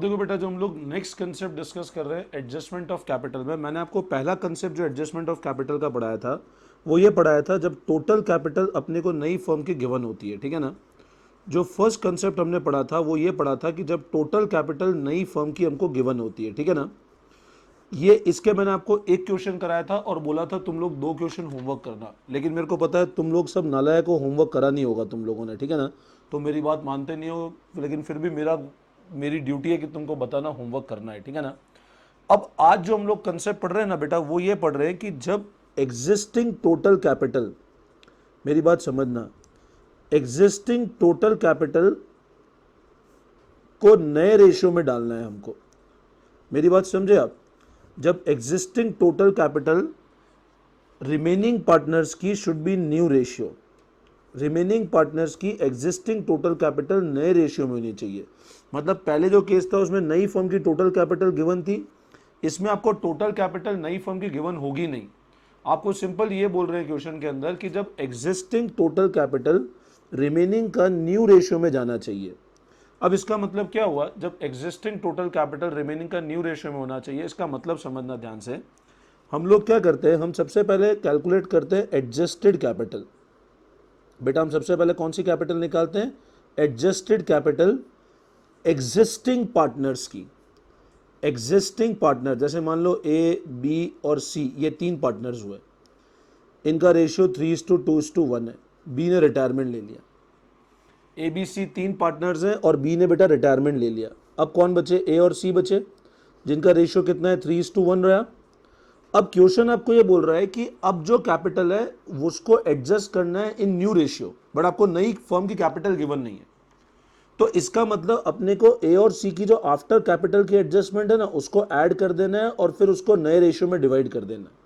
अब देखो बेटा, जो हम लोग नेक्स्ट कंसेप्ट डिस्कस कर रहे हैं एडजस्टमेंट ऑफ कैपिटल में, मैंने आपको पहला कंसेप्ट जो एडजस्टमेंट ऑफ कैपिटल का पढ़ाया था वो ये पढ़ाया था जब टोटल कैपिटल अपने को नई फर्म की गिवन होती है, ठीक है ना। जो फर्स्ट कंसेप्ट हमने पढ़ा था वो ये पढ़ा था कि जब टोटल कैपिटल नई फर्म की हमको गिवन होती है, ठीक है ना। ये इसके मैंने आपको एक क्वेश्चन कराया था और बोला था तुम लोग 2 क्वेश्चन होमवर्क करना, लेकिन मेरे को पता है तुम लोग सब नालायक को होमवर्क करा नहीं होगा तुम लोगों ने, ठीक है ना। तो मेरी बात मानते नहीं हो, लेकिन फिर भी मेरी ड्यूटी है कि तुमको बताना होमवर्क करना है, ठीक है ना। अब आज जो हम लोग कंसेप्ट पढ़ रहे हैं ना बेटा, वो ये पढ़ रहे हैं कि जब एग्जिस्टिंग टोटल कैपिटल, मेरी बात समझना, एग्जिस्टिंग टोटल कैपिटल को नए रेशियो में डालना है हमको। मेरी बात समझे आप? जब existing total capital remaining partners की should be new ratio, remaining partners की एग्जिस्टिंग टोटल कैपिटल नए रेशियो में होनी चाहिए। मतलब पहले जो केस था उसमें नई फर्म की टोटल कैपिटल गिवन थी, इसमें आपको टोटल कैपिटल नई फर्म की गिवन होगी नहीं। आपको सिंपल ये बोल रहे हैं क्वेश्चन के अंदर कि जब एग्जिस्टिंग टोटल कैपिटल रिमेनिंग का न्यू रेशियो में जाना चाहिए। अब इसका मतलब क्या हुआ? जब एग्जिस्टिंग टोटल कैपिटल रिमेनिंग का न्यू रेशियो में होना चाहिए, इसका मतलब समझना ध्यान से। हम लोग क्या करते हैं, हम सबसे पहले कैलकुलेट करते हैं एडजस्टेड कैपिटल। बेटा हम सबसे पहले कौन सी कैपिटल निकालते हैं? एडजस्टेड कैपिटल एग्जिस्टिंग पार्टनर्स की। एग्जिस्टिंग पार्टनर, जैसे मान लो ए, बी और सी, ये 3 पार्टनर्स हुए, इनका रेशियो 3:2:1 है। बी ने रिटायरमेंट ले लिया, ए बी सी 3 पार्टनर्स हैं और बी ने बेटा रिटायरमेंट ले लिया। अब कौन बचे? ए और सी बचे, जिनका रेशियो कितना है? 3:1 रहा। अब क्वेश्चन आपको ये बोल रहा है कि अब जो कैपिटल है उसको एडजस्ट करना है इन न्यू रेशियो, बट आपको नई फर्म की कैपिटल गिवन नहीं है। तो इसका मतलब अपने को ए और सी की जो आफ्टर कैपिटल की एडजस्टमेंट है ना, उसको ऐड कर देना है और फिर उसको नए रेशियो में डिवाइड कर देना है।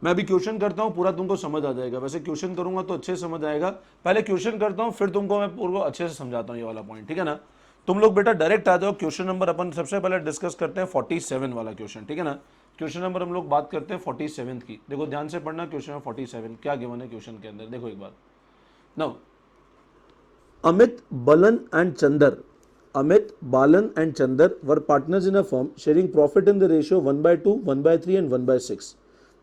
मैं अभी क्वेश्चन करता हूं, पूरा तुमको समझ आ जाएगा। वैसे क्वेश्चन करूंगा तो अच्छे से समझ आएगा, पहले क्वेश्चन करता हूं फिर तुमको मैं पूरा अच्छे से समझाता हूं ये वाला पॉइंट, ठीक है ना। तुम लोग बेटा डायरेक्ट आ जाओ। क्वेश्चन नंबर अपन सबसे पहले डिस्कस करते हैं 47 वाला क्वेश्चन, ठीक है ना। क्वेश्चन नंबर हम लोग बात करते हैं 47 की। देखो ध्यान से पढ़ना, क्वेश्चन नंबर 47 क्या गिवन है क्वेश्चन के अंदर, देखो एक बार। Now Amit, Balan and Chandar. Amit, Balan and Chandar were partners in a firm sharing profit in the ratio 1/2, 1/3 and 1/6.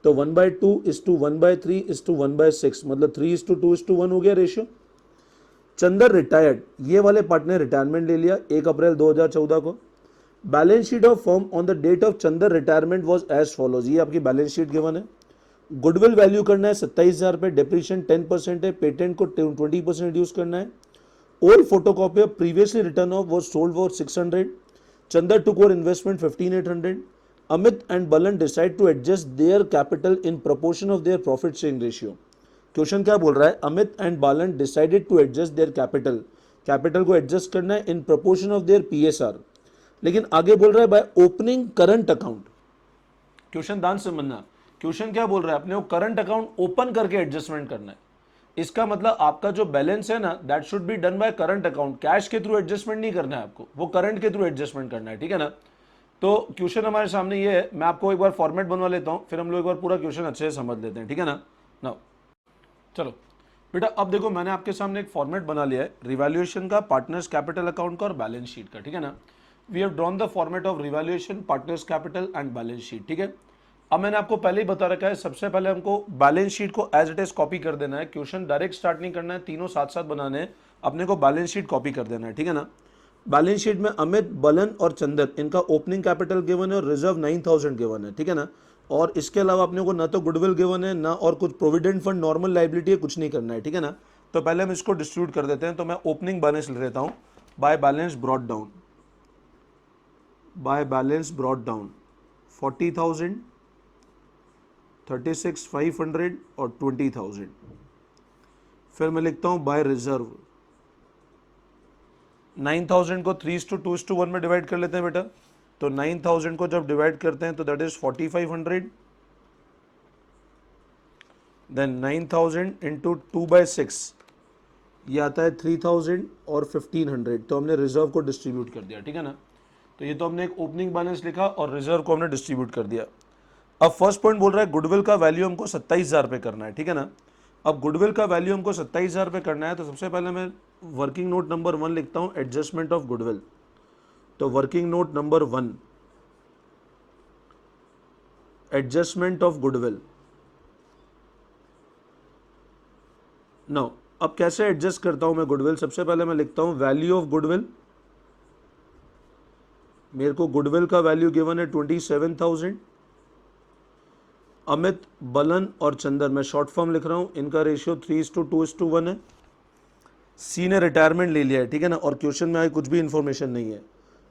तो 1/2 is to 1/3 is to 1/6, मतलब 3:2:1 हो गया रेशियो। चंदर रिटायर्ड, ये वाले पार्टनर रिटायरमेंट ले लिया 1 अप्रैल 2014 को। Balance sheet of firm on the date of Chander retirement was as follows, ये आपकी बैलेंस शीट गिवन है। गुडविल वैल्यू करना है 27,000 पे, डेप्रिसिएशन 10% है, पेटेंट को 20% रिड्यूस करना है। Old photocopier previously written off was sold for 600. Chandar took over investment 15,800. Amit and Balan decide to adjust their capital in proportion of their profit sharing ratio. Question क्या बोल रहा है? Amit and Balan decided to adjust their capital, capital को adjust करना है in proportion of their PSR. लेकिन आगे बोल रहा है by opening current account. Question ध्यान से समझना, क्वेश्चन क्या बोल रहा है? अपने को करंट अकाउंट ओपन करके एडजस्टमेंट करना है। इसका मतलब आपका जो बैलेंस है ना, that should be done by current account. Cash के थ्रू एडजस्टमेंट नहीं करना है आपको, वो करंट के थ्रू एडजस्टमेंट करना है, ठीक है ना। तो क्वेश्चन हमारे सामने ये है, मैं आपको एक बार फॉर्मेट बनवा लेता हूं, फिर हम लोग एक बार पूरा क्वेश्चन अच्छे से समझ लेते हैं, ठीक है ना। नाउ चलो बेटा, अब देखो मैंने आपके सामने एक फॉर्मेट बना लिया है रिवैल्यूएशन का, पार्टनर्स कैपिटल अकाउंट का और बैलेंस शीट का, ठीक है ना। We have drawn the format of revaluation, partners capital and balance sheet, ठीक है। अब मैंने आपको पहले ही बता रखा है, सबसे पहले हमको बैलेंस शीट को एज इट इज कॉपी कर देना है। क्वेश्चन डायरेक्ट स्टार्ट नहीं करना है, तीनों साथ साथ बनाने हैं। अपने को बैलेंस शीट कॉपी कर देना है, ठीक है ना। बैलेंस शीट में अमित, बलन और चंदर, इनका ओपनिंग कैपिटल गिवन है और रिजर्व 9,000 गिवन है, ठीक है ना। और इसके अलावा अपने को ना तो गुडविल गिवन है ना और कुछ प्रोविडेंट फंड, नॉर्मल लाइबिलिटी है, कुछ नहीं करना है, ठीक है ना। तो पहले हम इसको डिस्ट्रीब्यूट कर देते हैं। तो मैं ओपनिंग बैलेंस ले लेता हूँ, by balance brought down, by balance brought down 40,000, 36,500 और 20,000। फिर मैं लिखता हूं बाय रिजर्व 9,000 को 3:2:1 में डिवाइड कर लेते हैं बेटा। तो 9,000 को जब डिवाइड करते हैं तो दैट इज 4,500, देन 9,000 इंटू 2/6 ये आता है 3,000 और 1,500। तो हमने रिजर्व को डिस्ट्रीब्यूट कर दिया, ठीक है ना। तो ये तो हमने एक ओपनिंग बैलेंस लिखा और रिजर्व को हमने डिस्ट्रीब्यूट कर दिया। अब फर्स्ट पॉइंट बोल रहा है गुडविल का वैल्यू हमको 27,000 पे करना है, ठीक है ना। अब गुडविल का वैल्यू हमको 27,000 पे करना है, तो सबसे पहले मैं वर्किंग नोट नंबर 1 लिखता हूं, एडजस्टमेंट ऑफ गुडविल। तो working note number 1, adjustment of goodwill. Now अब कैसे एडजस्ट करता हूं मैं गुडविल? सबसे पहले मैं लिखता हूं वैल्यू ऑफ गुडविल। मेरे को गुडविल का वैल्यू गिवन है 27,000। अमित, बलन और चंदर, मैं शॉर्ट फॉर्म लिख रहा हूं, इनका रेशियो 3:2:1 है। सी ने रिटायरमेंट ले लिया है, ठीक है ना, और क्वेश्चन में आई कुछ भी इंफॉर्मेशन नहीं है,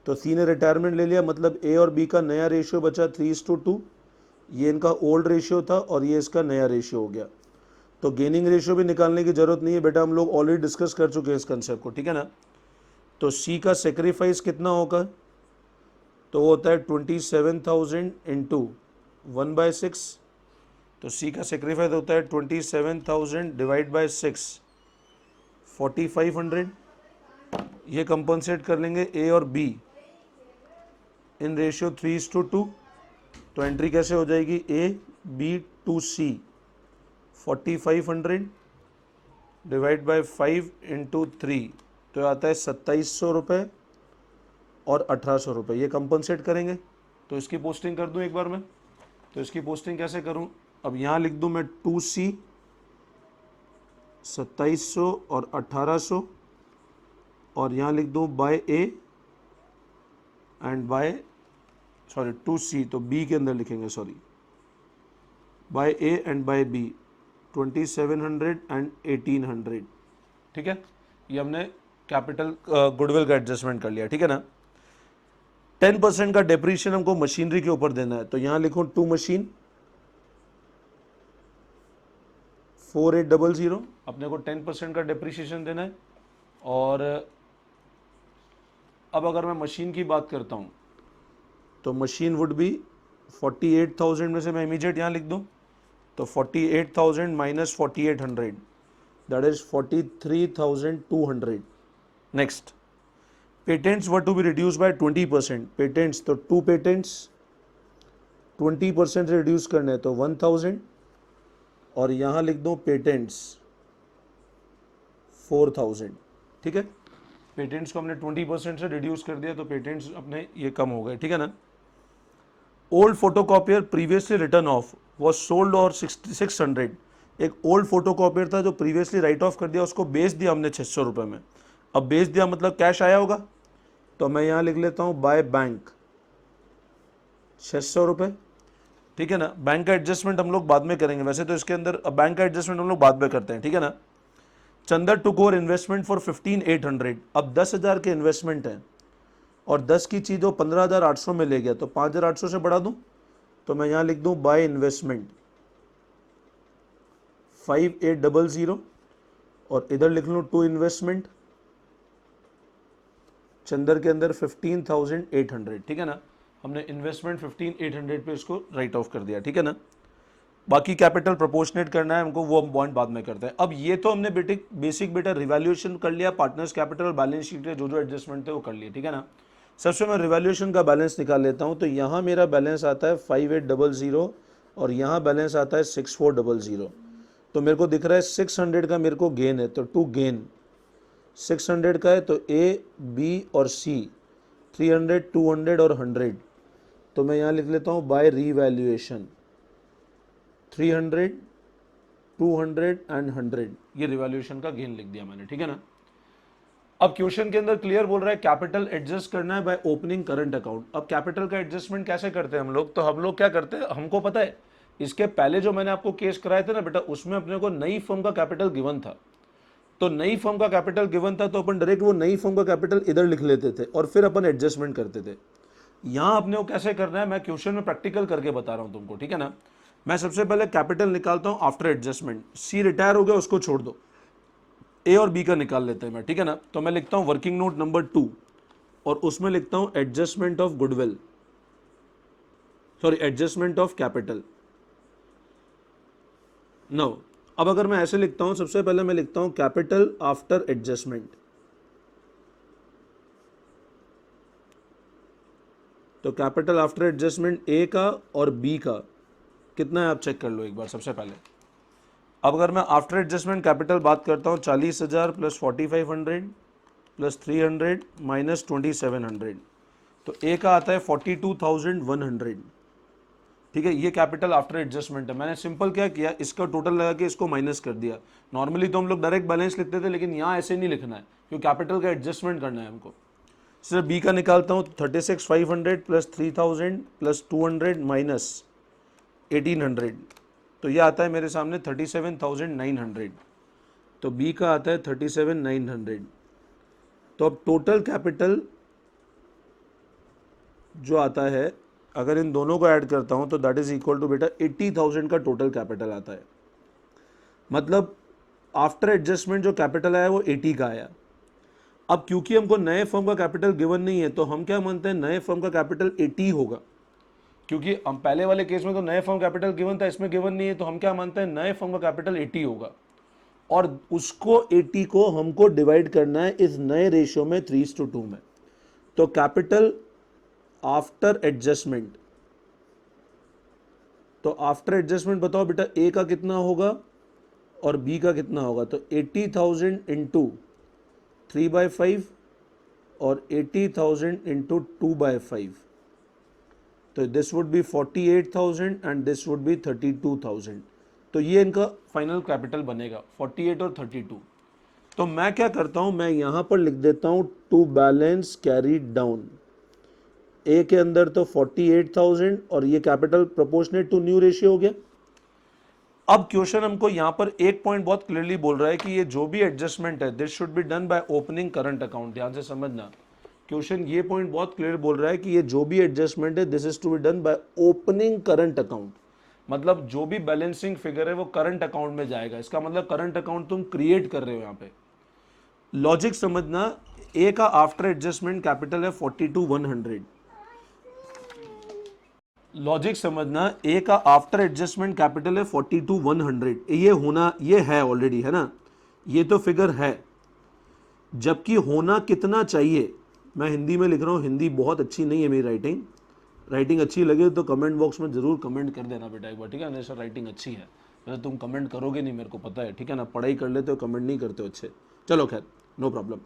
तो सी ने रिटायरमेंट ले लिया, मतलब ए और बी का नया रेशियो बचा 3:2। ये इनका ओल्ड रेशियो था और ये इसका नया रेशियो हो गया। तो गेनिंग रेशियो भी निकालने की जरूरत नहीं है बेटा, हम लोग ऑलरेडी डिस्कस कर चुके हैं इस कंसेप्ट को, ठीक है ना। तो सी का सेक्रीफाइस कितना होगा? तो वो होता है 27,000 इंटू 1/6। तो सी का सेक्रीफाइस होता है 27,000 डिवाइड बाय 6, 4,500। ये कंपनसेट कर लेंगे ए और बी इन रेशियो 3:2। तो एंट्री कैसे हो जाएगी? A B to C 4,500 divide by 5 into 3, तो आता है 2,700 रुपये और 1,800 रुपये। ये कंपनसेट करेंगे। तो इसकी पोस्टिंग कर दूं एक बार मैं। तो इसकी पोस्टिंग कैसे करूं? अब यहाँ लिख दूं मैं 2C 2,700 और 1,800, और यहाँ लिख दूं bye A and bye 2C, तो बी के अंदर लिखेंगे, sorry, by A and by B 2,700 and 1,800। ठीक है, ये हमने कैपिटल गुडविल का एडजस्टमेंट कर लिया, ठीक है ना। 10% का डेप्रीशिएशन हमको मशीनरी के ऊपर देना है, तो यहां लिखो टू मशीन 4,800, अपने को 10% का डेप्रीशिएशन देना है। और अब अगर मैं मशीन की बात करता हूं तो मशीन वुड बी 48,000 में से मैं इमीडिएट यहां लिख दूं, तो 48,000 minus 4,800 that is 43,200। Next, patents were to be reduced by 20%। Patents तो 2 पेटेंट्स 20% रिड्यूस करने हैं, तो 1,000, और यहां लिख दो पेटेंट्स 4,000। ठीक है, पेटेंट्स को हमने 20% से रिड्यूस कर दिया, तो पेटेंट्स अपने ये कम हो गए, ठीक है ना। Old photocopier previously return of was sold और 600। एक ओल्ड फोटोकॉपियर था जो प्रीवियसली राइट ऑफ कर दिया, उसको बेच दिया हमने 600 रुपये में। अब बेच दिया मतलब कैश आया होगा, तो मैं यहाँ लिख लेता हूँ बाय बैंक 600 रुपये, ठीक है ना। बैंक का एडजस्टमेंट हम लोग बाद में करेंगे, वैसे तो इसके अंदर बैंक का एडजस्टमेंट हम लोग बाद में करते हैं, ठीक है ना। Chander took over investment for 15,800। अब 10,000 के इन्वेस्टमेंट हैं और 10 की चीज़ वो 15,800 में ले गया, तो 5,800 से बढ़ा दूं, तो मैं यहाँ लिख दूं बाय इन्वेस्टमेंट 5,800, और इधर लिख लूँ टू इन्वेस्टमेंट चंदर के अंदर 15,800, ठीक है ना। हमने इन्वेस्टमेंट 15,800 पे इसको राइट ऑफ कर दिया, ठीक है ना। बाकी कैपिटल प्रोपोर्शनेट करना है हमको, वो हम पॉइंट बाद में करते हैं। अब ये तो हमने बेसिक बेटा रिवैल्यूएशन कर लिया, पार्टनर्स कैपिटल और बैलेंस शीट के जो जो एडजस्टमेंट थे वो कर लिए, ठीक है ना। सबसे मैं रिवैल्यूएशन का बैलेंस निकाल लेता हूँ, तो यहाँ मेरा बैलेंस आता है 5,800 और यहाँ बैलेंस आता है 6,400। तो मेरे को दिख रहा है 600 का मेरे को गेन है, तो टू गेन 600 का है, तो ए बी और सी 300, 200 और 100। तो मैं यहाँ लिख लेता हूँ बाय रीवैल्यूएशन 300, 200 एंड 100। ये रिवैल्यूएशन का गेन लिख दिया मैंने, ठीक है ना। अब क्वेश्चन के अंदर क्लियर बोल रहा है कैपिटल एडजस्ट करना है बाय ओपनिंग करंट अकाउंट। अब कैपिटल का एडजस्टमेंट कैसे करते हैं हम लोग? तो हम लोग क्या करते हैं, हमको पता है इसके पहले जो मैंने आपको केस कराए थे ना बेटा, उसमें अपने को नई फर्म का कैपिटल गिवन था। तो नई फर्म का कैपिटल गिवन था, तो अपन डायरेक्ट वो नई फर्म का कैपिटल इधर लिख लेते थे और फिर अपन एडजस्टमेंट करते थे। यहां अपने को कैसे करना है मैं क्वेश्चन में प्रैक्टिकल करके बता रहा हूं तुमको, ठीक है ना। मैं सबसे पहले कैपिटल निकालता हूं आफ्टर एडजस्टमेंट। सी रिटायर हो गया, उसको छोड़ दो, ए और बी का निकाल लेते हैं मैं, ठीक है ना। तो मैं लिखता हूं वर्किंग नोट नंबर 2 और उसमें लिखता हूं adjustment of goodwill, sorry adjustment of capital. No, अब अगर मैं ऐसे लिखता हूं, सबसे पहले मैं लिखता हूं कैपिटल आफ्टर एडजस्टमेंट। तो कैपिटल आफ्टर एडजस्टमेंट ए का और बी का कितना है आप चेक कर लो एक बार सबसे पहले। अब अगर मैं आफ्टर एडजस्टमेंट कैपिटल बात करता हूँ 40,000 प्लस 4,500 प्लस 300 माइनस 2,700, तो ए का आता है 42,100, ठीक है। ये कैपिटल आफ्टर एडजस्टमेंट है। मैंने सिंपल क्या किया, इसका टोटल लगा के इसको माइनस कर दिया। नॉर्मली तो हम लोग डायरेक्ट बैलेंस लिखते थे, लेकिन यहाँ ऐसे नहीं लिखना है क्योंकि कैपिटल का एडजस्टमेंट करना है हमको। सिर्फ बी का निकालता हूँ, 36,500 प्लस 3,000 प्लस 200 माइनस 1,800, तो ये आता है मेरे सामने 37,900। तो बी का आता है 37,900। तो अब टोटल कैपिटल जो आता है, अगर इन दोनों को ऐड करता हूं तो दैट इज इक्वल टू बेटा 80,000 का टोटल कैपिटल आता है। मतलब आफ्टर एडजस्टमेंट जो कैपिटल आया वो 80 का आया। अब क्योंकि हमको नए फर्म का कैपिटल गिवन नहीं है, तो हम क्या मानते हैं, नए फर्म का कैपिटल 80 होगा। क्योंकि हम पहले वाले केस में तो नए फर्म कैपिटल गिवन था, इसमें गिवन नहीं है, तो हम क्या मानते हैं, नए फर्म का कैपिटल 80 होगा। और उसको 80 को हमको डिवाइड करना है इस नए रेशियो में 3:2 में। तो कैपिटल आफ्टर एडजस्टमेंट, तो आफ्टर एडजस्टमेंट बताओ बेटा, ए का कितना होगा और बी का कितना होगा। तो 80,000 इंटू 3/5 और 80,000 इंटू 2/5, तो this would be 48,000 and this would be 32,000। तो ये इनका फाइनल कैपिटल बनेगा 48 और 32। तो मैं क्या करता हूं, मैं यहां पर लिख देता हूं to balance carried down. A के अंदर तो 48,000 और ये capital proportionate to new ratio हो गया। अब क्वेश्चन हमको यहां पर एक पॉइंट बहुत क्लियरली बोल रहा है कि ये जो भी एडजस्टमेंट है this should be done by opening current account. ध्यान से समझना, क्वेश्चन ये पॉइंट बहुत क्लियर बोल रहा है कि ये जो भी एडजस्टमेंट है this is to be done by opening current account. मतलब जो भी बैलेंसिंग फिगर है वो करंट अकाउंट में जाएगा। इसका मतलब करंट अकाउंट तुम क्रिएट कर रहे हो। यहाँ पे लॉजिक समझना, ए का आफ्टर एडजस्टमेंट कैपिटल है 42,100। लॉजिक समझना, ए का आफ्टर एडजस्टमेंट कैपिटल है 42,100। ये होना, ये है ऑलरेडी, है ना, ये तो फिगर है। जबकि होना कितना चाहिए, मैं हिंदी में लिख रहा हूँ, हिंदी बहुत अच्छी नहीं है मेरी राइटिंग अच्छी लगे तो कमेंट बॉक्स में जरूर कमेंट कर देना बेटा एक बार, ठीक है ना। सर राइटिंग अच्छी है, वैसे तुम कमेंट करोगे नहीं मेरे को पता है, ठीक है ना, पढ़ाई कर लेते हो कमेंट नहीं करते हो अच्छे। चलो खैर, नो प्रॉब्लम।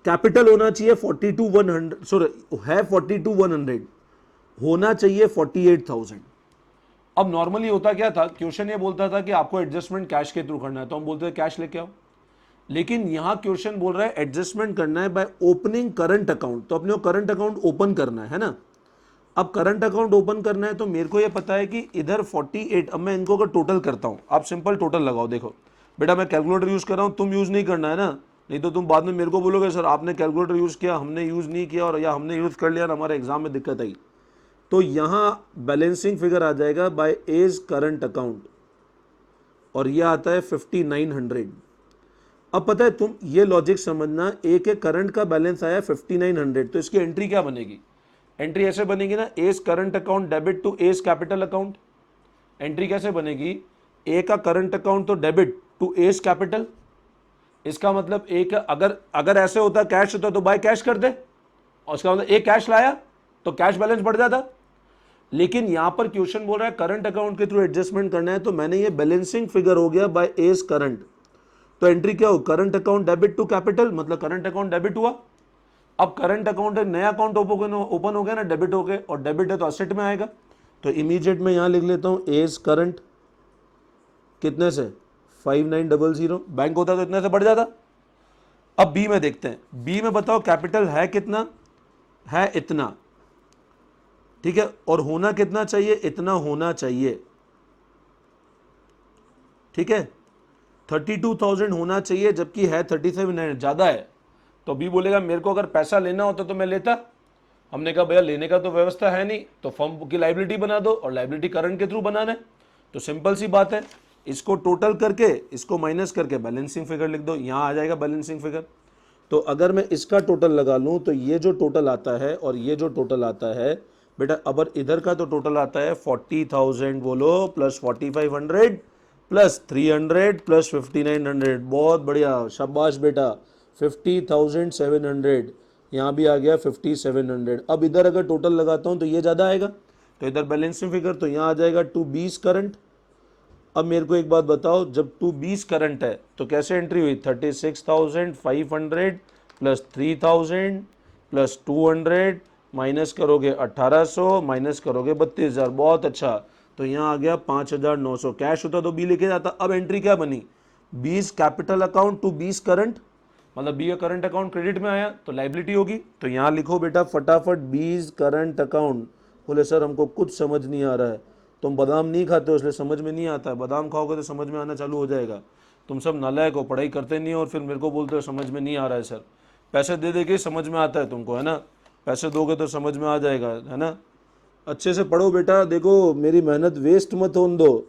कैपिटल होना चाहिए 42,100, सॉरी है 42,100, होना चाहिए 48,000। अब नॉर्मली होता क्या था, क्वेश्चन ये बोलता था कि आपको एडजस्टमेंट कैश के थ्रू करना है, तो हम बोलते थे कैश लेके आओ। लेकिन यहां क्वेश्चन बोल रहा है एडजस्टमेंट करना है बाय ओपनिंग करंट अकाउंट, तो अपने को करंट अकाउंट ओपन करना है ना। अब करंट अकाउंट ओपन करना है तो मेरे को ये पता है कि इधर 48, अब मैं इनको अगर टोटल करता हूं, आप सिंपल टोटल लगाओ। देखो बेटा मैं कैलकुलेटर यूज कर रहा हूं, तुम यूज नहीं करना है ना, नहीं तो तुम बाद में मेरे को बोलोगे सर आपने कैलकुलेटर यूज किया, हमने यूज नहीं किया, और या हमने यूज कर लिया ना हमारे एग्जाम में दिक्कत आई। तो यहां बैलेंसिंग फिगर आ जाएगा बाय एज करंट अकाउंट, और यह आता है 5,900। अब पता है तुम ये लॉजिक समझना, ए के करंट का बैलेंस आया 5,900, तो इसकी एंट्री क्या बनेगी, एंट्री ऐसे बनेगी ना, A's current account debit to A's capital account. Entry कैसे बनेगी, ए का करंट अकाउंट तो डेबिट टू एज कैपिटल। इसका मतलब ए का अगर ऐसे होता कैश होता तो बाय कैश कर दे, और उसका मतलब ए कैश लाया तो कैश बैलेंस बढ़ जाता। लेकिन यहां पर क्वेश्चन बोल रहा है करंट अकाउंट के थ्रू एडजस्टमेंट करना है, तो मैंने ये बैलेंसिंग फिगर हो गया बाय एज करंट। तो एंट्री क्या हो, current account debit to capital, मतलब करंट अकाउंट डेबिट हुआ। अब करंट अकाउंट है, नया अकाउंट ओपन हो गया ना, डेबिट हो गए, और डेबिट है तो असेट में आएगा। तो इमीडिएट में यहां लिख लेता हूं एज करंट, कितने से 5,900, बैंक होता तो इतने से बढ़ जाता। अब बी में देखते हैं, बी में बताओ कैपिटल है कितना, है इतना, ठीक है, और होना कितना चाहिए, इतना होना चाहिए, ठीक है, 32,000 होना चाहिए, जबकि है 37,900, ज्यादा है। तो बी बोलेगा मेरे को अगर पैसा लेना होता तो मैं लेता। हमने कहा भैया लेने का तो व्यवस्था है नहीं, तो फर्म की लाइबिलिटी बना दो, और लाइबिलिटी करंट के थ्रू बनाना है। तो सिंपल सी बात है, इसको टोटल करके इसको माइनस करके बैलेंसिंग फिगर लिख दो, यहां आ जाएगा बैलेंसिंग फिगर। तो अगर मैं इसका टोटल लगा लूं तो ये जो टोटल आता है और ये जो टोटल आता है बेटा, अब इधर का तो टोटल आता है 40,000 बोलो प्लस 4,500 प्लस 300 प्लस 5,900, बहुत बढ़िया, शाबाश बेटा, 50,700, यहाँ भी आ गया 5,700। अब इधर अगर टोटल लगाता हूँ तो ये ज़्यादा आएगा, तो इधर बैलेंसिंग फिगर, तो यहाँ आ जाएगा 220 करंट। अब मेरे को एक बात बताओ, जब 220 करंट है तो कैसे एंट्री हुई, 36,500 प्लस 3,000 प्लस 200 माइनस करोगे 1800, माइनस करोगे 32,000, बहुत अच्छा। तो यहाँ आ गया 5,900, कैश होता तो बी लिखे जाता। अब एंट्री क्या बनी, 20 कैपिटल अकाउंट टू 20 करंट, मतलब बी करंट अकाउंट क्रेडिट में आया तो लाइबिलिटी होगी। तो यहाँ लिखो बेटा फटाफट 20 करंट अकाउंट। बोले सर हमको कुछ समझ नहीं आ रहा है। तुम बादाम नहीं खाते हो इसलिए समझ में नहीं आता है, बादाम खाओगे तो समझ में आना चालू हो जाएगा। तुम सब नालायक हो, पढ़ाई करते नहीं हो और फिर मेरे को बोलते हो समझ में नहीं आ रहा है सर। पैसे दे दे के समझ में आता है तुमको, है ना, पैसे दोगे तो समझ में आ जाएगा, है ना। अच्छे से पढ़ो बेटा, देखो मेरी मेहनत वेस्ट मत होने दो।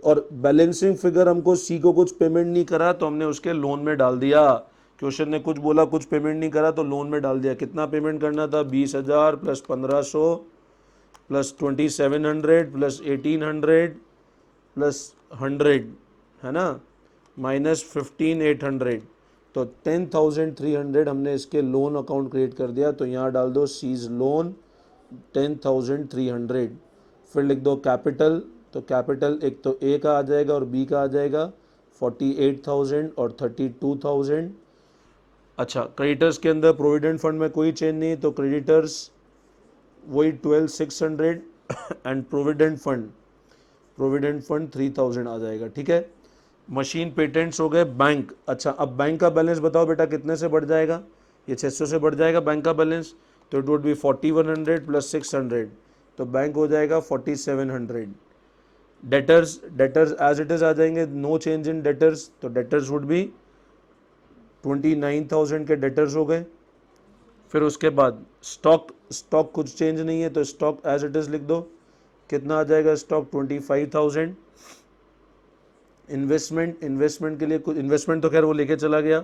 और बैलेंसिंग फिगर हमको सी को कुछ पेमेंट नहीं करा तो हमने उसके लोन में डाल दिया। क्वेश्चन ने कुछ बोला कुछ पेमेंट नहीं करा तो लोन में डाल दिया। कितना पेमेंट करना था, 20,000 प्लस 1,500 प्लस 2,700 प्लस 1,800 प्लस 100, है ना, माइनस 15,800। तो 10,300 हमने इसके लोन अकाउंट क्रिएट कर दिया। तो यहाँ डाल दो सीज लोन 10,300। फिर लिख दो कैपिटल, तो कैपिटल एक तो ए का आ जाएगा और बी का आ जाएगा 48,000 और 32,000। अच्छा, क्रेडिटर्स के अंदर प्रोविडेंट फंड में कोई चेंज नहीं, तो क्रेडिटर्स वही 12,600 एंड प्रोविडेंट फंड 3,000 आ जाएगा। ठीक है, मशीन पेटेंट्स हो गए। बैंक, अच्छा अब बैंक का बैलेंस बताओ बेटा कितने से बढ़ जाएगा, ये 600 से बढ़ जाएगा बैंक का बैलेंस। तो इट वुड बी 4,100 प्लस 600, तो बैंक हो जाएगा 4,700। डेटर्स एज इट इज आ जाएंगे, नो चेंज इन डेटर्स, तो डेटर्स वुड बी 29,000 के डेटर्स हो गए। फिर उसके बाद स्टॉक कुछ चेंज नहीं है तो स्टॉक एज इट इज लिख दो। कितना आ जाएगा स्टॉक, 25,000। इन्वेस्टमेंट के लिए कुछ, इन्वेस्टमेंट तो खैर वो लेके चला गया।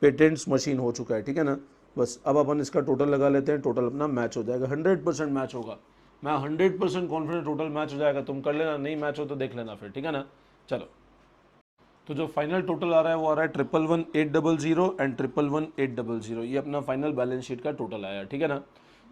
पेटेंट्स मशीन हो चुका है, ठीक है ना। बस अब अपन इसका टोटल लगा लेते हैं, टोटल अपना मैच हो जाएगा, 100% मैच होगा। मैं 100% कॉन्फिडेंट टोटल मैच हो जाएगा, तुम कर लेना, नहीं मैच हो तो देख लेना फिर, ठीक है ना। चलो, तो जो फाइनल टोटल आ रहा है वो आ रहा है 111,800 एंड 111,800। ये अपना फाइनल बैलेंस शीट का टोटल आया, ठीक है ना।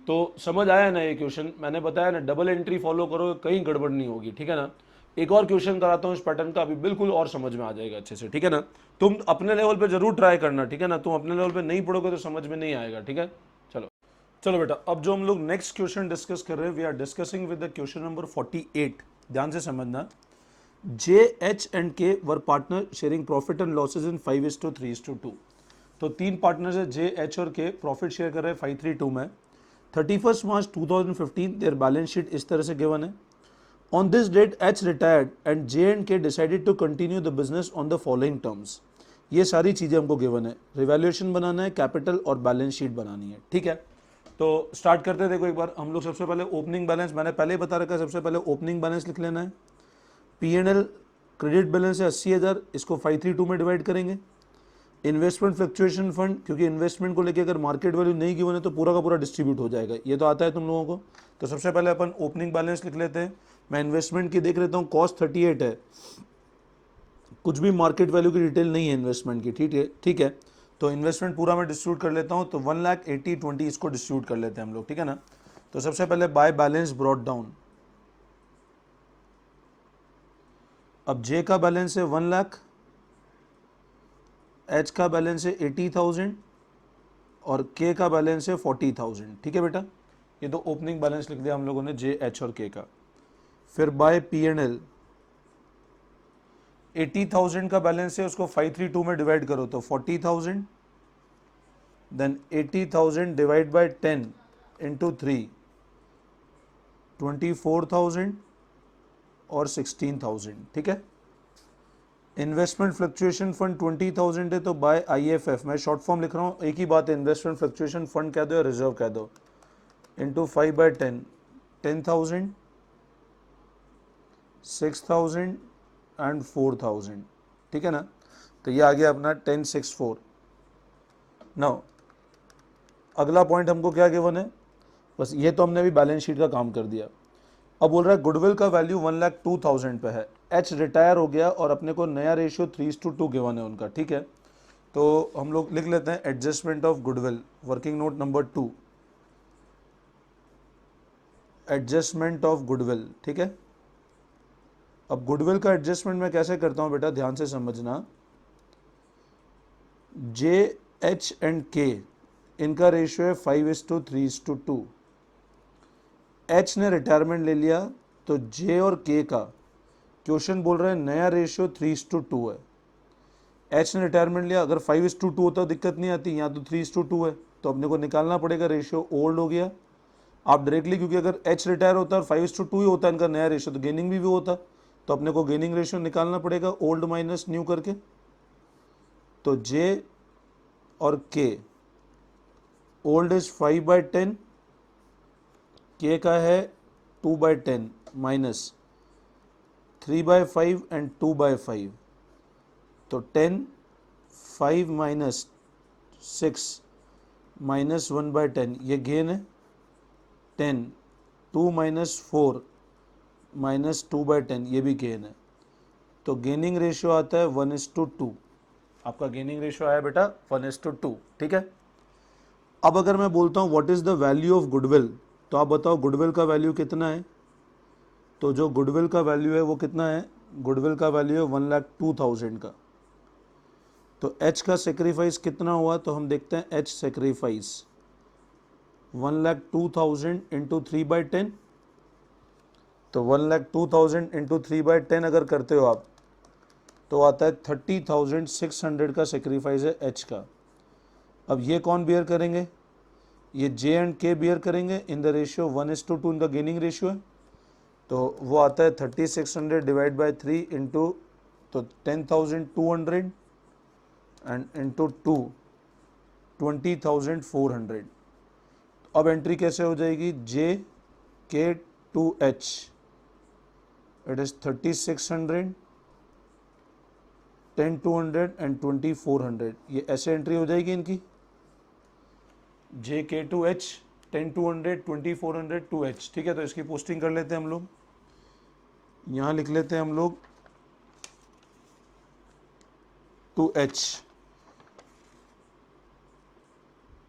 तो समझ आया ना ये क्वेश्चन, मैंने बताया ना डबल एंट्री फॉलो करो, कहीं गड़बड़ नहीं होगी, ठीक है ना। एक और क्वेश्चन कराता हूँ इस पैटर्न का, अभी बिल्कुल और समझ में आ जाएगा अच्छे से, ठीक है ना। तुम अपने लेवल पे जरूर ट्राई करना, ठीक है ना। तुम अपने लेवल पे नहीं पढ़ोगे तो समझ में नहीं आएगा, ठीक है। चलो चलो बेटा, अब जो हम लोग नेक्स्ट क्वेश्चन डिस्कस कर रहे हैं, we are discussing with the question number 48। ध्यान से समझना। J, H and K were partner sharing profit and losses in 5:3:2। तो तीन पार्टनर्स है J, H और K, प्रॉफिट शेयर कर रहे हैं 5:3:2 में। 31 मार्च 2015 देयर बैलेंस शीट इस तरह से गिवन है। On this date H retired and J and K decided to continue the business on the following terms. ये सारी चीज़ें हमको गिवन है, रिवैल्यूएशन बनाना है, कैपिटल और बैलेंस शीट बनानी है, ठीक है। तो स्टार्ट करते हैं। देखो एक बार हम लोग सबसे पहले ओपनिंग बैलेंस, मैंने पहले ही बता रखा है, सबसे पहले ओपनिंग बैलेंस लिख लेना है। P&L क्रेडिट बैलेंस है 80,000, इसको 532 में डिवाइड करेंगे। इन्वेस्टमेंट फ्लक्चुएशन फंड, क्योंकि इन्वेस्टमेंट को लेकर अगर मार्केट वैल्यू नहीं गिवन है तो पूरा का पूरा डिस्ट्रीब्यूट हो जाएगा, ये तो आता है तुम लोगों को। तो सबसे पहले अपन ओपनिंग बैलेंस लिख लेते हैं। मैं इन्वेस्टमेंट की देख लेता हूँ, कॉस्ट 38 है, कुछ भी मार्केट वैल्यू की डिटेल नहीं है इन्वेस्टमेंट की, ठीक है, ठीक है। तो इन्वेस्टमेंट पूरा मैं डिस्ट्रीब्यूट कर लेता हूँ, तो 1,80,20 इसको डिस्ट्रीब्यूट कर लेते हैं हम लोग, ठीक है ना। तो सबसे पहले बाय बैलेंस ब्रॉट डाउन। अब जे का बैलेंस है 1 लाख, एच का बैलेंस है 80,000 और के का बैलेंस है 40,000, ठीक है बेटा। ये तो ओपनिंग बैलेंस लिख दिया हम लोगों ने जे, एच और के का। फिर बाय P&L 80,000 का बैलेंस है, उसको 532 में डिवाइड करो तो 40,000, देन 80,000 डिवाइड बाय 10 इंटू 3 24,000 और 16,000, ठीक है। इन्वेस्टमेंट फ्लक्चुएशन फंड 20,000 है, तो बाय IFF, मैं शॉर्ट फॉर्म लिख रहा हूँ, एक ही बात है, इन्वेस्टमेंट फ्लक्चुएशन फंड कह दो या रिजर्व कह दो, इंटू 5/10 10,000 6,000 एंड 4,000, ठीक है ना। तो ये आ गया अपना 1064। नाउ अगला पॉइंट हमको क्या गिवन है, बस ये तो हमने अभी बैलेंस शीट का काम कर दिया। अब बोल रहा है गुडविल का वैल्यू 1,02,000 पे है। एच रिटायर हो गया और अपने को नया रेशियो 3:2 गिवन है उनका, ठीक है। तो हम लोग लिख लेते हैं adjustment of goodwill, working note number 2, adjustment of goodwill, ठीक है। अब गुडविल का एडजस्टमेंट मैं कैसे करता हूं बेटा, ध्यान से समझना। J, H एंड K इनका रेशियो है 5:3:2। एच ने रिटायरमेंट ले लिया, तो जे और के का क्वेश्चन बोल रहे हैं नया रेशियो 3:2 है। एच ने रिटायरमेंट लिया, अगर 5:2 होता तो दिक्कत नहीं आती, यहाँ तो 3:2 है, तो अपने को निकालना पड़ेगा, रेशियो ओल्ड हो गया। आप डायरेक्टली, क्योंकि अगर एच रिटायर होता है और 5:2 ही होता है इनका नया रेशियो, तो गेनिंग भी होता, तो अपने को गेनिंग रेशियो निकालना पड़ेगा ओल्ड माइनस न्यू करके। तो जे और के, ओल्ड इज 5/10, के का है 2/10 माइनस 3/5 एंड 2/5, तो 10, 5 माइनस 6 माइनस 1/10, ये गेन है। 10, 2 माइनस 4 माइनस 2/10, ये भी गेन है। तो गेनिंग रेशियो आता है 1:2। आपका गेनिंग रेशियो आया बेटा 1:2, ठीक है। अब अगर मैं बोलता हूँ what is the value of goodwill, तो आप बताओ गुडविल का वैल्यू कितना है। तो जो गुडविल का वैल्यू है वो कितना है, गुडविल का वैल्यू है 1,02,000 का। तो एच का सेक्रीफाइस कितना हुआ, तो हम देखते हैं एच सेक्रीफाइस 1,02,000 इंटू 3/10। तो 1,02,000 इंटू 3/10 अगर करते हो आप, तो आता है 30,600 का सेक्रीफाइस है एच का। अब ये कौन बियर करेंगे, ये जे एंड के बियर करेंगे in the ratio 1:2 in the gaining ratio है। तो वो आता है 3600 डिवाइड बाई 3 इंटू, तो 10,200 एंड इंटू 2 20,400। अब एंट्री कैसे हो जाएगी, J K to H, it is 3600, 10,200 and 2,400, ये ऐसे एंट्री हो जाएगी इनकी, जे के टू एच 10,200 2,400 2H, ठीक है। तो इसकी पोस्टिंग कर लेते हैं हम लोग, यहाँ लिख लेते हैं हम लोग 2H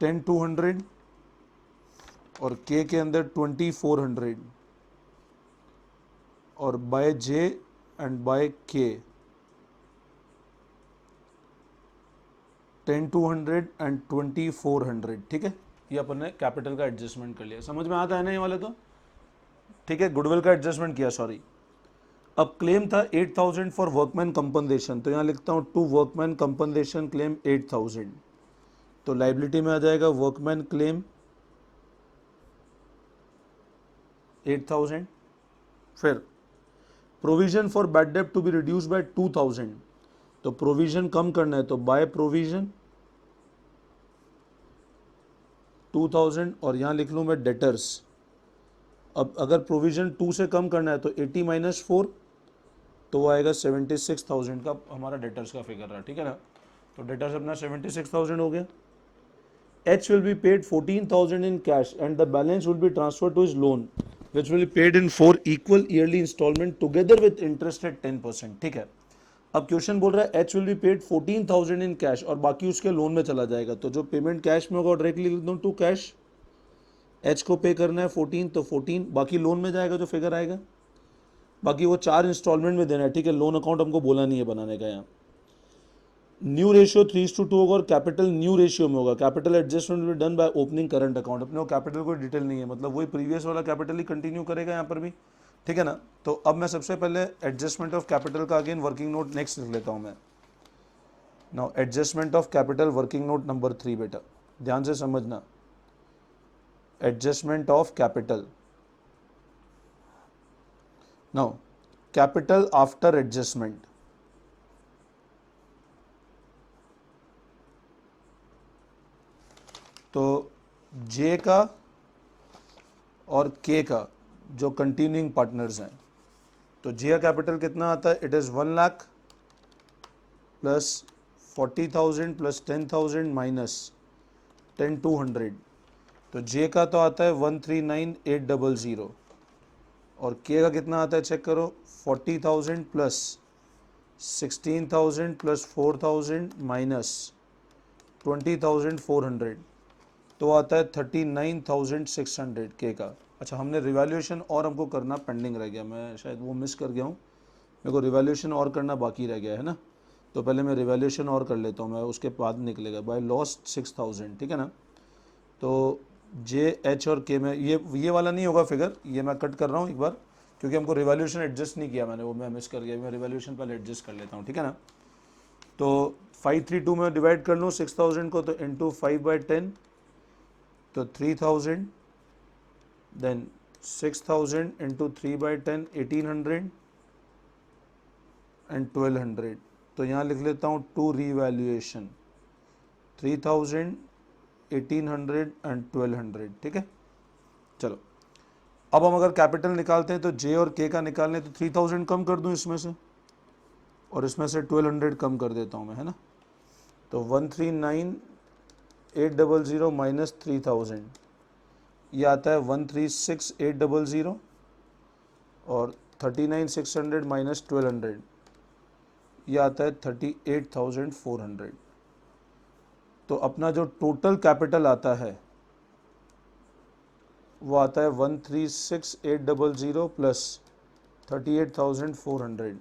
10,200 और के के अंदर 2,400 और बाय जे एंड बाय के 10,200 एंड 2,400, ठीक है। ये अपन ने कैपिटल का एडजस्टमेंट कर लिया, समझ में आता है ना ये वाले, तो ठीक है। गुडविल का एडजस्टमेंट किया, सॉरी। अब क्लेम था 8,000 फॉर वर्कमैन कंपनसेशन, तो यहाँ लिखता हूँ टू वर्कमैन कंपनसेशन क्लेम 8,000, तो लाइबिलिटी में आ जाएगा वर्कमैन क्लेम 8,000। फिर प्रोविजन फॉर बैड डेब्ट टू बी रिड्यूस बाय 2,000, तो प्रोविजन कम करना है, तो बाय प्रोविजन 2,000, और यहाँ लिख लूँ मैं डेटर्स। अब अगर प्रोविजन 2 से कम करना है तो 80 माइनस 4, तो वो आएगा 76,000 का हमारा डेटर्स का फिगर रहा, ठीक है ना। तो डेटर्स अपना 76,000 हो गया। H will be paid 14,000 in cash and the balance will be transferred to his loan, which will be paid in 4 equal yearly installment together with interest at 10%, ठीक है। अब क्वेश्चन बोल रहा है H will be paid 14,000 in cash और बाकी उसके loan में चला जाएगा, तो जो पेमेंट कैश में होगा डायरेक्टली लिख दूँ टू कैश। H को पे करना है 14, तो 14 बाकी लोन में जाएगा जो फिगर आएगा, बाकी वो 4 इंस्टॉलमेंट में देना है, ठीक है। लोन अकाउंट हमको बोला नहीं है बनाने का। यहाँ न्यू रेशियो 3:2 होगा और कैपिटल न्यू रेशियो में होगा। Capital adjustment will be done by opening current account, अपने को कैपिटल कोई डिटेल नहीं है, मतलब वही प्रीवियस वाला कैपिटल ही कंटिन्यू करेगा यहाँ पर भी, ठीक है ना। तो अब मैं सबसे पहले एडजस्टमेंट ऑफ कैपिटल का अगेन वर्किंग नोट नेक्स्ट लिख लेता हूँ मैं। Now adjustment of capital working note number 3, बेटा ध्यान से समझना। Adjustment of capital, now capital after adjustment, तो जे का और के का जो कंटिन्यूइंग पार्टनर्स हैं, तो जे का कैपिटल कितना आता है, it is 1 lakh plus 40,000 plus 10,000 minus 10,200, तो जे का तो आता है 139,800 और के का कितना आता है चेक करो, 40,000 प्लस 16,000 प्लस 4,000 माइनस 20,400, तो आता है 39,600 के का। अच्छा, हमने रिवैल्यूएशन और हमको करना पेंडिंग रह गया, मैं शायद वो मिस कर गया हूँ, मेरे को रिवैल्यूएशन और करना बाकी रह गया है ना, तो पहले मैं रिवैल्यूएशन और कर लेता हूँ मैं, उसके बाद निकलेगा। बाय लॉस्ट 6,000, ठीक है ना। तो जे एच और के में ये वाला नहीं होगा फिगर, ये मैं कट कर रहा हूँ एक बार, क्योंकि हमको रिवॉल्यूशन एडजस्ट नहीं किया मैंने, वो मैं मिस कर गया, मैं रिवॉल्यूशन पहले एडजस्ट कर लेता हूँ, ठीक है ना। तो 532 में डिवाइड कर लूँ 6000 को, तो इंटू 5/10, तो 3000, देन 6000 इंटू 3/10 1800 एंड 1200। तो यहाँ लिख लेता हूँ टू रीवैल्यूएशन 3000, 1800 एंड 1200, ठीक है। चलो अब हम अगर कैपिटल निकालते हैं तो जे और के का निकालने, तो 3000 कम कर दूं इसमें से, और इसमें से 1200 कम कर देता हूं मैं, है ना। तो 139800 माइनस 3000, ये आता है 136800, और 39600 माइनस 1200, ये आता है 38400। तो अपना जो टोटल कैपिटल आता है वो आता है 136800 प्लस 38400,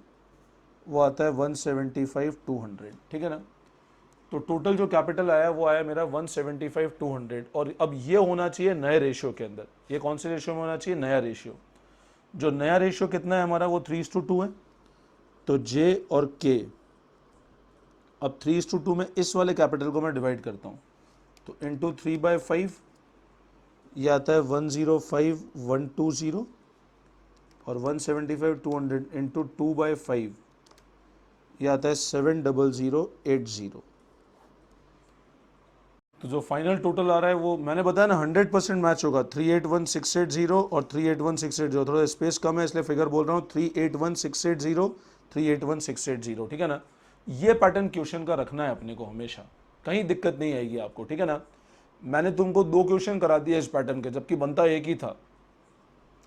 वो आता है 175,200, ठीक है ना। तो टोटल जो कैपिटल आया वो आया मेरा 175,200, और अब ये होना चाहिए नए रेशियो के अंदर। ये कौन से रेशियो में होना चाहिए? नया रेशियो। जो नया रेशियो कितना है हमारा, वो 3:2 है। तो जे और के, अब 3:2 में इस वाले कैपिटल को मैं डिवाइड करता हूँ, तो इंटू 3/5, ये आता है 105,120, और 175,200 इंटू 2/5, ये आता है 700,80। तो जो फाइनल टोटल आ रहा है वो मैंने बताया ना 100% मैच होगा, 381,680 और 381,680। थोड़ा स्पेस कम है इसलिए फिगर बोल रहा हूँ, 381,680, 381,680, ठीक है ना। ये पैटर्न क्वेश्चन का रखना है अपने को हमेशा, कहीं दिक्कत नहीं आएगी आपको, ठीक है ना। मैंने तुमको 2 क्वेश्चन करा दिया इस पैटर्न के, जबकि बनता एक ही था,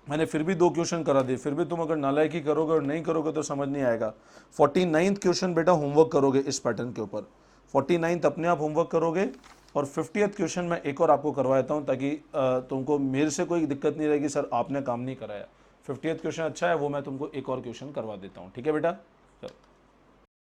मैंने फिर भी 2 क्वेश्चन करा दिए, फिर भी तुम अगर नालायकी करोगे और नहीं करोगे तो समझ नहीं आएगा। 49th क्वेश्चन बेटा होमवर्क करोगे इस पैटर्न के ऊपर, 49th अपने आप होमवर्क करोगे, और 50th क्वेश्चन मैं एक और आपको करवाता हूँ, ताकि तुमको मेरे से कोई दिक्कत नहीं रहेगी सर आपने काम नहीं कराया। 50th क्वेश्चन अच्छा है, वो मैं तुमको एक और क्वेश्चन करवा देता हूँ, ठीक है बेटा।